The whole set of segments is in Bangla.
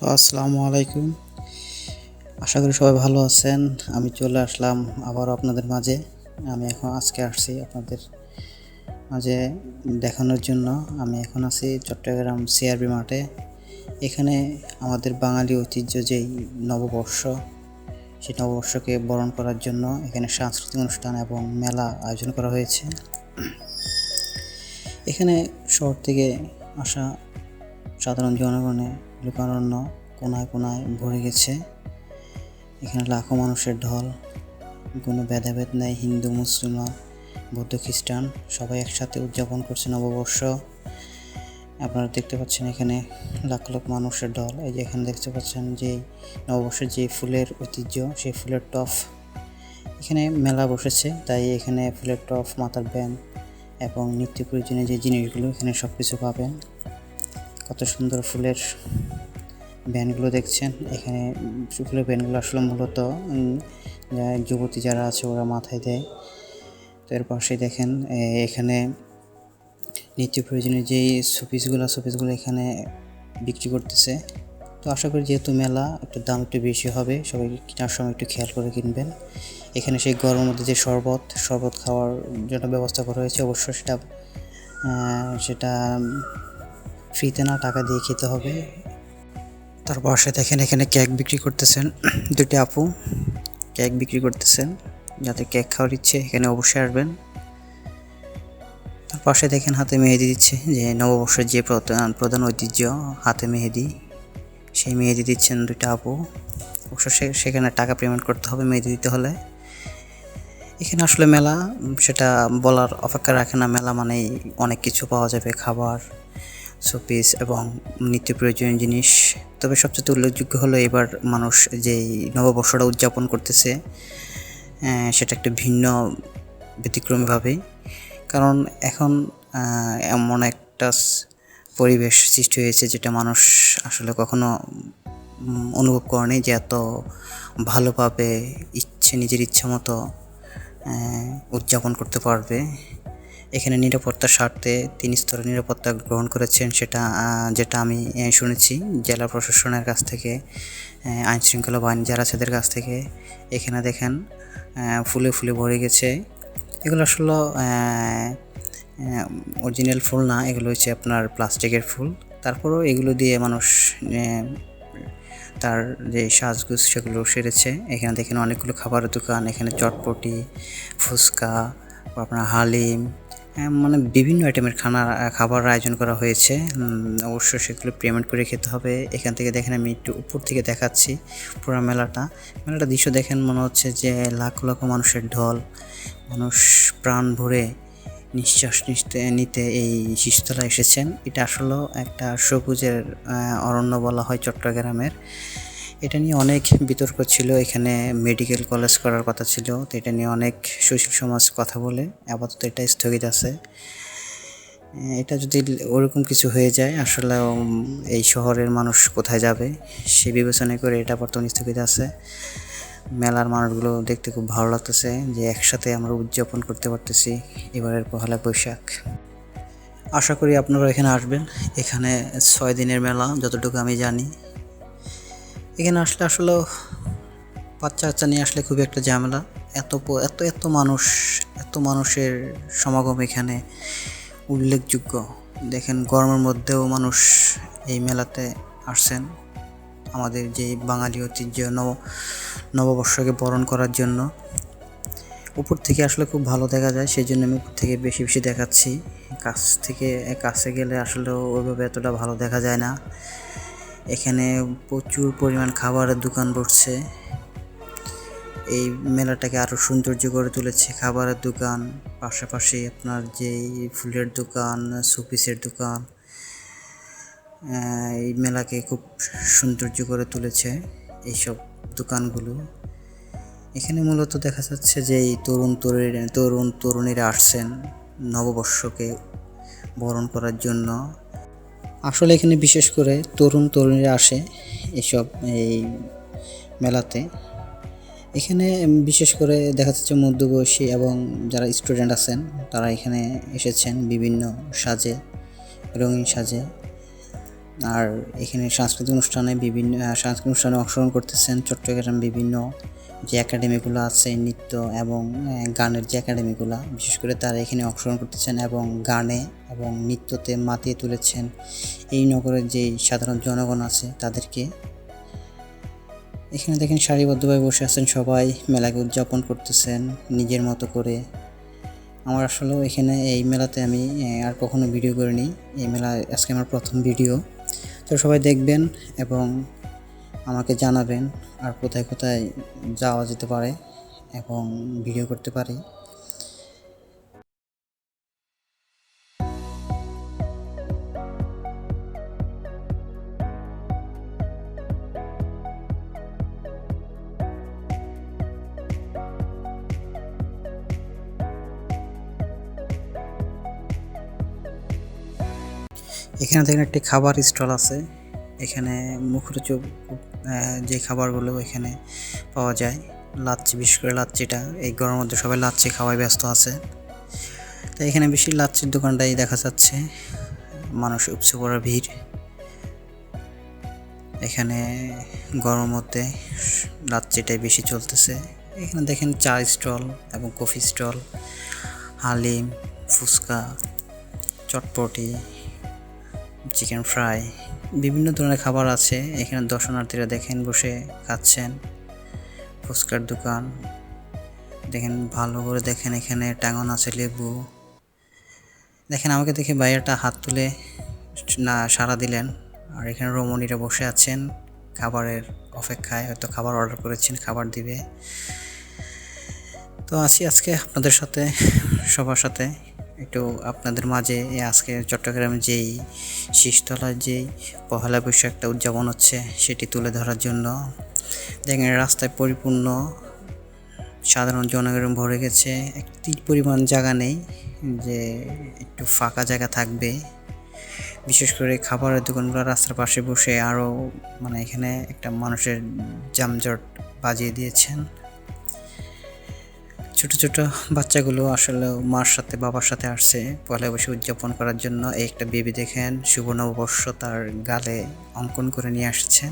আসসালামু আলাইকুম। আশা করি সবাই ভালো আছেন। আমি চলে আসলাম আবারও আপনাদের মাঝে। আমি আজকে আসছি আপনাদের মাঝে দেখানোর জন্য। আমি এখন আছি চট্টগ্রাম সিআরবি মাঠে। এখানে আমাদের বাঙালি ঐতিহ্য যেই নববর্ষ, সেই নববর্ষকে বরণ করার জন্য এখানে সাংস্কৃতিক অনুষ্ঠান এবং মেলা আয়োজন করা হয়েছে। এখানে শহর থেকে আসা সাধারণ জনগণে লোকারণ্য কোনায় কোনায় ভরে গেছে। এখানে লাখো মানুষের ঢল, কোনো ভেদাভেদ নেই, হিন্দু মুসলমান বৌদ্ধ খ্রিস্টান সবাই একসাথে উদযাপন করছে নববর্ষ। আপনারা দেখতে পাচ্ছেন এখানে লাখ লাখ মানুষের ঢল। এই যে এখানে দেখতে পাচ্ছেন যে নববর্ষের যে ফুলের ঐতিহ্য, সেই ফুলের টপ এখানে মেলা বসেছে, তাই এখানে ফুলের টপ, মাথার ব্যান্ড এবং নিত্য প্রয়োজনীয় যে জিনিসগুলো এখানে সব কিছু পাবেন। কত সুন্দর ফুলের ব্যান্ডগুলো দেখছেন। এখানে ফুলের ব্যান্ডগুলো আসলে মূলত যুবতী যারা আছে ওরা মাথায় দেয়। তো এর পাশে দেখেন এখানে নিত্য প্রয়োজনীয় যেই শোপিসগুলো এখানে বিক্রি করতেছে। তো আশা করি যেহেতু মেলা একটু দাম একটু বেশি হবে, সবাই কেনার সময় একটু খেয়াল করে কিনবেন। এখানে সেই গরমের মধ্যে যে শরবত খাওয়ার জন্য ব্যবস্থা করা হয়েছে, অবশ্য সেটা ফ্রিতে না, টাকা দিয়ে খেতে হবে। তার পাশে দেখেন এখানে কেক বিক্রি করতেছেন দুটি আপু, কেক বিক্রি করতেছেন। যাতে কেক খাওয়ার ইচ্ছে এখানে অবশ্যই আসবেন। তার পাশে দেখেন হাতে মেহেদি দিচ্ছে, যে নববর্ষের যে প্রধান ঐতিহ্য হাতে মেহেদি, সেই মেহেদি দিচ্ছেন দুইটা আপু। অবশ্য সেখানে টাকা পেমেন্ট করতে হবে মেহেদি দিতে হলে। এখানে আসলে মেলা সেটা বলার অপেক্ষা রাখে না, মেলা মানেই অনেক কিছু পাওয়া যাবে, খাবার, শোপিস এবং নিত্য প্রয়োজনীয় জিনিস। তবে সবচেয়ে উল্লেখযোগ্য হলো এবার মানুষ যেই নববর্ষটা উদযাপন করতেছে, সেটা একটা ভিন্ন ব্যতিক্রমীভাবেই। কারণ এখন এমন একটা পরিবেশ সৃষ্টি হয়েছে যেটা মানুষ আসলে কখনো অনুভব করেনি, যে এত ভালোভাবে নিজের ইচ্ছে মতো উদযাপন করতে পারবে। এখানে নিরাপত্তার স্বার্থে 3 স্তরের নিরাপত্তা গ্রহণ করেছেন, যেটা আমি শুনেছি জেলা প্রশাসনের কাছ থেকে, আইনশৃঙ্খলা বাহিনী যারা আছে তাদের কাছ থেকে। এখানে দেখেন ফুলে ফুলে ভরে গেছে। এগুলো আসলে অরিজিনাল ফুল না, এগুলো হচ্ছে আপনার প্লাস্টিকের ফুল। তারপরেও এগুলো দিয়ে মানুষ তার যে সাজগোজ সেগুলো সেরেছে। এখানে দেখেন অনেকগুলো খাবারের দোকান, এখানে চটপটি, ফুচকা, আপনার হালিম, মানে বিভিন্ন আইটেমের খাবার আয়োজন করা হয়েছে। অবশ্যই সেগুলো পেমেন্ট করে খেতে হবে। এখান থেকে দেখেন আমি একটু উপর থেকে দেখাচ্ছি পুরো মেলাটা দৃশ্য দেখেন, মনে হচ্ছে যে লাখ লাখ মানুষের ঢল, মানুষ প্রাণ ভরে নিঃশ্বাস নিতে এই শিশুতলা এসেছেন। এটা আসলে একটা সবুজের অরণ্য বলা হয় চট্টগ্রামের। এটা নিয়ে অনেক বিতর্ক ছিল, এখানে মেডিকেল কলেজ করার কথা ছিল, তো এটা নিয়ে অনেক সুশীল সমাজ কথা বলে আপাতত এটা স্থগিত আছে। এটা যদি ওরকম কিছু হয়ে যায় আসলে এই শহরের মানুষ কোথায় যাবে, সে বিবেচনা করে এটা বর্তমানে স্থগিত আছে। মেলার মানুষগুলো দেখতে খুব ভালো লাগতেছে, যে একসাথে আমরা উদযাপন করতে পারতেছি এবারের পহেলা বৈশাখ। আশা করি আপনারা এখানে আসবেন। এখানে 6 দিনের মেলা যতটুকু আমি জানি। এখানে আসলে বাচ্চা কাচ্চা নিয়ে আসলে খুবই একটা ঝামেলা। এত এত এত মানুষ, এত মানুষের সমাগম এখানে উল্লেখযোগ্য। দেখেন গরমের মধ্যেও মানুষ এই মেলাতে আসছেন আমাদের যে বাঙালি ঐতিহ্য নববর্ষকে বরণ করার জন্য। উপর থেকে আসলে খুব ভালো দেখা যায়, সেই জন্য আমি উপর থেকে বেশি বেশি দেখাচ্ছি। কাছে গেলে আসলে ওইভাবে এতটা ভালো দেখা যায় না। এখানে প্রচুর পরিমাণ খাবারের দোকান বসছে, এই মেলাটাকে আরও সৌন্দর্য করে তুলেছে খাবারের দোকান, পাশাপাশি আপনার যেই ফুলের দোকান, শোপিসের দোকান, এই মেলাকে খুব সৌন্দর্য করে তুলেছে এইসব দোকানগুলো। এখানে মূলত দেখা যাচ্ছে যে এই তরুণীরা আসছেন নববর্ষকে বরণ করার জন্য। আসলে এখানে বিশেষ করে তরুণীরা আসে এই মেলাতে। এখানে বিশেষ করে দেখা যাচ্ছে মধ্যবয়সী এবং যারা স্টুডেন্ট আছেন তারা এখানে এসেছেন বিভিন্ন সাজে, রঙিন সাজে। আর এখানে সাংস্কৃতিক অনুষ্ঠানে সাংস্কৃতিক অনুষ্ঠানে অংশগ্রহণ করতেছেন চট্টগ্রাম বিভিন্ন যে একাডেমিগুলো আছে নৃত্য এবং গানের যে একাডেমিগুলো, বিশেষ করে তারা এখানে অংশগ্রহণ করতেছেন এবং গানে এবং নৃত্যতে মাতিয়ে তুলেছেন এই নগরের যে সাধারণ জনগণ আছে তাদেরকে। এখানে দেখেন সারিবদ্ধভাবে বসে আছেন সবাই, মেলাকে উদযাপন করতেছেন নিজের মতো করে। আমার আসলেও এখানে এই মেলাতে আমি আর কখনো ভিডিও করিনি, এই মেলা আজকে আমার প্রথম ভিডিও। তো সবাই দেখবেন এবং আমাকে জানাবেন আর কোথায় কোথায় যাওয়া যেতে পারে এবং ভিডিও করতে পারি। এখানে দেখেন একটি খাবার স্টল আছে। এখানে মুখরোচক যে খাবারগুলো এখানে পাওয়া যায়, লাচ্ছি, বিশেষ করে লাচ্ছিটা এই গরমের মধ্যে সবাই লাচ্ছি খাওয়ায় ব্যস্ত আছে। তো এখানে বেশি লাচ্ছির দোকানটাই দেখা যাচ্ছে, মানুষ উপচে পড়া ভিড়। এখানে গরমের মধ্যে লাচ্ছিটাই বেশি চলতেছে। এখানে দেখেন চা স্টল এবং কফি স্টল, হালিম, ফুচকা, চটপটি, চিকেন ফ্রাই, বিভিন্ন ধরনের খাবার আছে। এখানে দর্শনার্থীরা দেখেন বসে খাচ্ছেন। ফুচকার দোকান দেখেন, ভালো করে দেখেন, এখানে টাঙানো আছে লেবু। দেখেন আমাকে দেখে ভাইয়াটা হাত তুলে না সাড়া দিলেন। আর এখানে রমণীরা বসে আছেন খাবারের অপেক্ষায়, হয়তো খাবার অর্ডার করেছেন, খাবার দিবে। তো আছি আজকে আপনাদের সাথে, সবার সাথে একটু আপনাদের মাঝে আজকে চট্টগ্রামে যেই শীষতলার যেই পহেলা বৈশাখটা উদযাপন হচ্ছে সেটি তুলে ধরার জন্য। দেখেন রাস্তায় পরিপূর্ণ সাধারণ জনগণ ভরে গেছে, একটি পরিমাণ জায়গা নেই যে একটু ফাঁকা জায়গা থাকবে। বিশেষ করে খাবারের দোকানগুলো রাস্তার পাশে বসে আরও মানে এখানে একটা মানুষের যানজট বাজিয়ে দিয়েছেন। ছোট ছোট বাচ্চাগুলো আসলে মার সাথে বাবার সাথে আসছে পয়লা বৈশাখ উদযাপন করার জন্য। এই একটা বেবি দেখেন শুভ নববর্ষ তার গালে অঙ্কন করে নিয়ে আসছেন।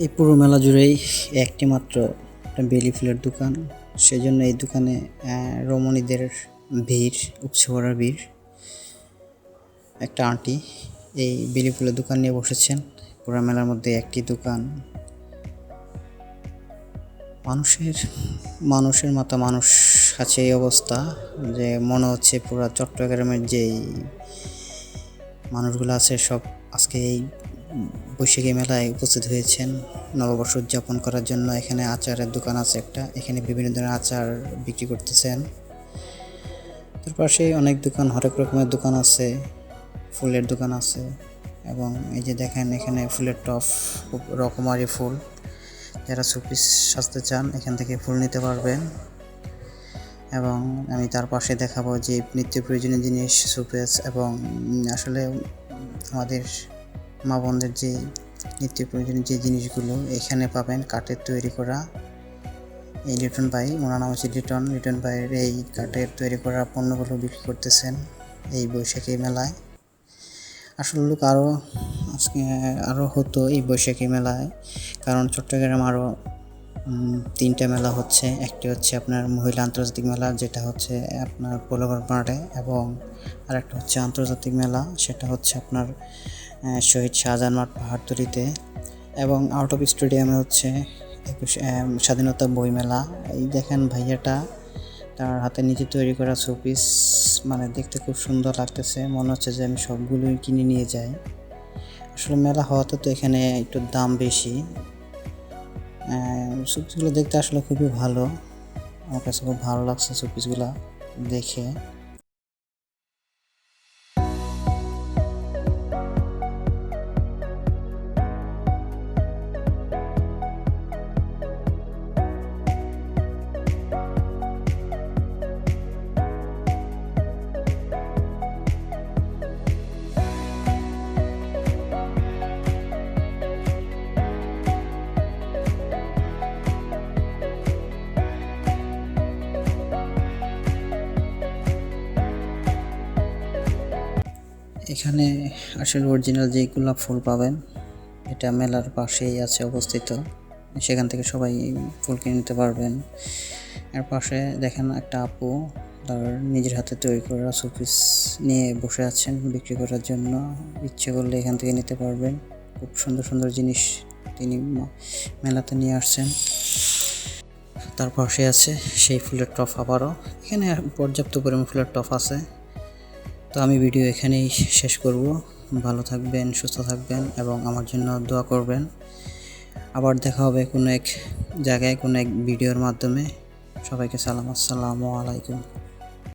এই পুরো মেলা জুড়েই একটি মাত্র একটা বেলি ফুলের দোকান, সেজন্য এই দোকানে রমণীদের ভিড়, উপচে পড়ার ভিড়। একটা আন্টি এই বেলি ফুলের দোকান নিয়ে বসেছেন। পুরো মেলার মধ্যে একটি দোকান। মানুষের মতো মানুষ আছে এই অবস্থা যে মনে হচ্ছে পুরো চট্টগ্রামের যেই মানুষগুলো আছে সব আজকে এই বৈশাখী মেলায় উপস্থিত হয়েছেন নববর্ষ উদযাপন করার জন্য। এখানে আচারের দোকান আছে একটা, এখানে বিভিন্ন ধরনের আচার বিক্রি করতেছেন। তার পাশে অনেক দোকান, হরেক রকমের দোকান আছে, ফুলের দোকান আছে। এবং এই যে দেখেন এখানে ফুলের টপ, রকমারি ফুল, যারা শোপিস সাজতে চান এখান থেকে ফুল নিতে পারবেন। এবং আমি তার পাশে দেখাবো যে নিত্য প্রয়োজনীয় জিনিস, শোপিস এবং আসলে আমাদের মা বোনদের যে নিত্য প্রয়োজনীয় যে জিনিসগুলো এখানে পাবেন কাঠের তৈরি করা। এই লিটন ভাই, ওনার নাম হচ্ছে লিটন ভাইয়ের এই কাঠের তৈরি করা পণ্যগুলো বিক্রি করতেছেন এই বৈশাখী মেলায়। আসলে লোক আরও হতো এই বৈশাখী মেলায়, কারণ চট্টগ্রাম আরও 3টা মেলা হচ্ছে। একটি হচ্ছে আপনার মহিলা আন্তর্জাতিক মেলা, যেটা হচ্ছে আপনার পোলোগ্রাম মাঠে, এবং আরেকটা হচ্ছে আন্তর্জাতিক মেলা, সেটা হচ্ছে আপনার শহীদ শাহজাহান মাঠ পাহাড়তলিতে। এবং আউট অফ স্টেডিয়ামে হচ্ছে স্বাধীনতা বই মেলা। এই দেখেন ভাইয়াটা তার হাতে নিজে তৈরি করা শোপিস, মানে দেখতে খুব সুন্দর লাগতেছে, মনে হচ্ছে যে আমি সবগুলোই কিনে নিয়ে যাই। আসলে মেলা হওয়াতে তো এখানে একটু দাম বেশি। শোপিসগুলো দেখতে আসলে খুবই ভালো, আমার কাছে খুব ভালো লাগছে শোপিসগুলো দেখে। এখানে আসলে অরিজিনাল যেই গোলাপ ফুল পাবেন এটা মেলার পাশেই আছে অবস্থিত, সেখান থেকে সবাই ফুল কিনে নিতে পারবেন। এর পাশে দেখেন একটা আপু তার নিজের হাতে তৈরি করা শোপিস নিয়ে বসে আছেন বিক্রি করার জন্য। ইচ্ছে করলে এখান থেকে নিতে পারবেন। খুব সুন্দর সুন্দর জিনিস তিনি মেলাতে নিয়ে আসছেন। তার পাশে আছে সেই ফুলের টপ আবারও। এখানে পর্যাপ্ত পরিমাণ ফুলের টপ আছে। তো আমি ভিডিও এখানেই শেষ করব। ভালো থাকবেন, সুস্থ থাকবেন এবং আমার জন্য দোয়া করবেন। আবার দেখা হবে কোনো এক জায়গায় কোনো এক ভিডিওর মাধ্যমে। সবাইকে সালাম, আসসালামু আলাইকুম।